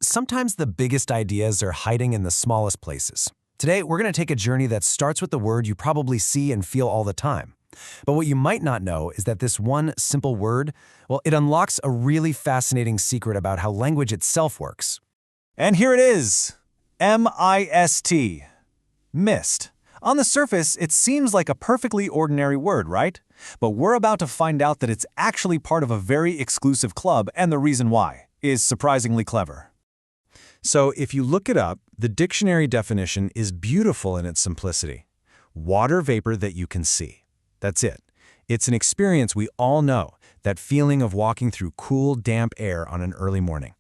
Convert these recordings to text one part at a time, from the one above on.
Sometimes the biggest ideas are hiding in the smallest places. Today, we're going to take a journey that starts with the word you probably see and feel all the time. But what you might not know is that this one simple word, it unlocks a really fascinating secret about how language itself works. And here it is, M-I-S-T, mist. On the surface, it seems like a perfectly ordinary word, right? But we're about to find out that it's actually part of a very exclusive club, and the reason why is surprisingly clever. So if you look it up, the dictionary definition is beautiful in its simplicity. Water vapor that you can see. That's it. It's an experience we all know, that feeling of walking through cool, damp air on an early morning.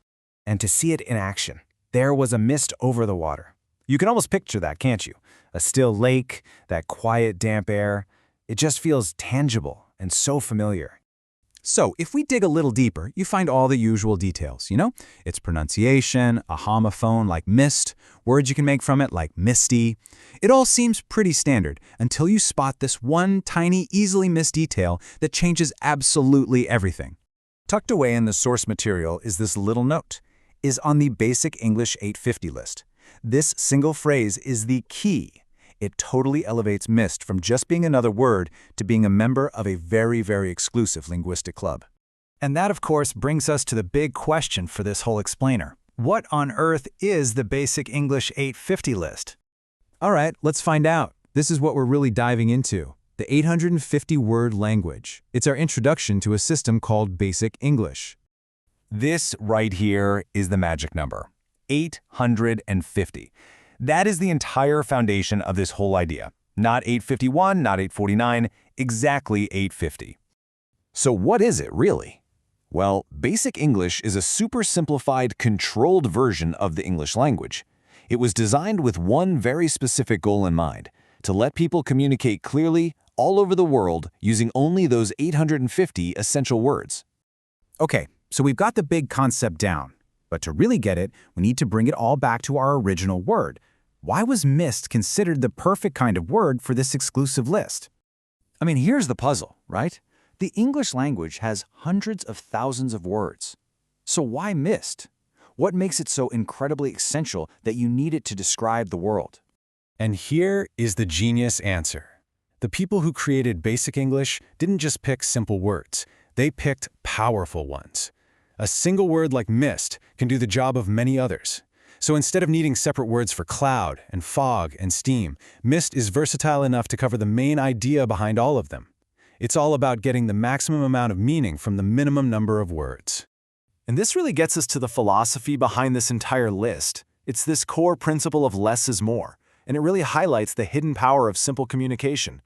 And to see it in action, there was a mist over the water. You can almost picture that, can't you? A still lake, that quiet, damp air. It just feels tangible and so familiar. So, if we dig a little deeper, you find all the usual details, Its pronunciation, a homophone like mist, words you can make from it like misty. It all seems pretty standard until you spot this one tiny, easily missed detail that changes absolutely everything. Tucked away in the source material is this little note, is on the Basic English 850 list. This single phrase is the key. It totally elevates mist from just being another word to being a member of a very, very exclusive linguistic club. And that, of course, brings us to the big question for this whole explainer. What on earth is the Basic English 850 list? All right, let's find out. This is what we're really diving into, the 850-word language. It's our introduction to a system called Basic English. This right here is the magic number, 850. That is the entire foundation of this whole idea. Not 851, not 849, exactly 850. So what is it, really? Well, Basic English is a super simplified, controlled version of the English language. It was designed with one very specific goal in mind, to let people communicate clearly all over the world using only those 850 essential words. Okay, so we've got the big concept down. But to really get it, we need to bring it all back to our original word. Why was mist considered the perfect kind of word for this exclusive list? Here's the puzzle, right? The English language has hundreds of thousands of words. So why mist? What makes it so incredibly essential that you need it to describe the world? And here is the genius answer. The people who created Basic English didn't just pick simple words. They picked powerful ones. A single word like mist can do the job of many others. So instead of needing separate words for cloud and fog and steam, mist is versatile enough to cover the main idea behind all of them. It's all about getting the maximum amount of meaning from the minimum number of words. And this really gets us to the philosophy behind this entire list. It's this core principle of less is more, and it really highlights the hidden power of simple communication.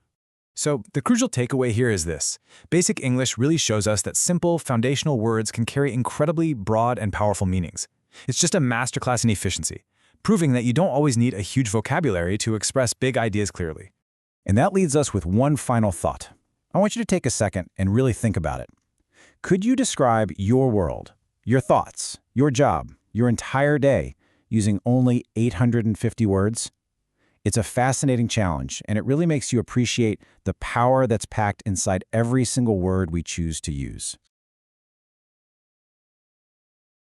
So the crucial takeaway here is this. Basic English really shows us that simple, foundational words can carry incredibly broad and powerful meanings. It's just a masterclass in efficiency, proving that you don't always need a huge vocabulary to express big ideas clearly. And that leads us with one final thought. I want you to take a second and really think about it. Could you describe your world, your thoughts, your job, your entire day using only 850 words? It's a fascinating challenge, and it really makes you appreciate the power that's packed inside every single word we choose to use.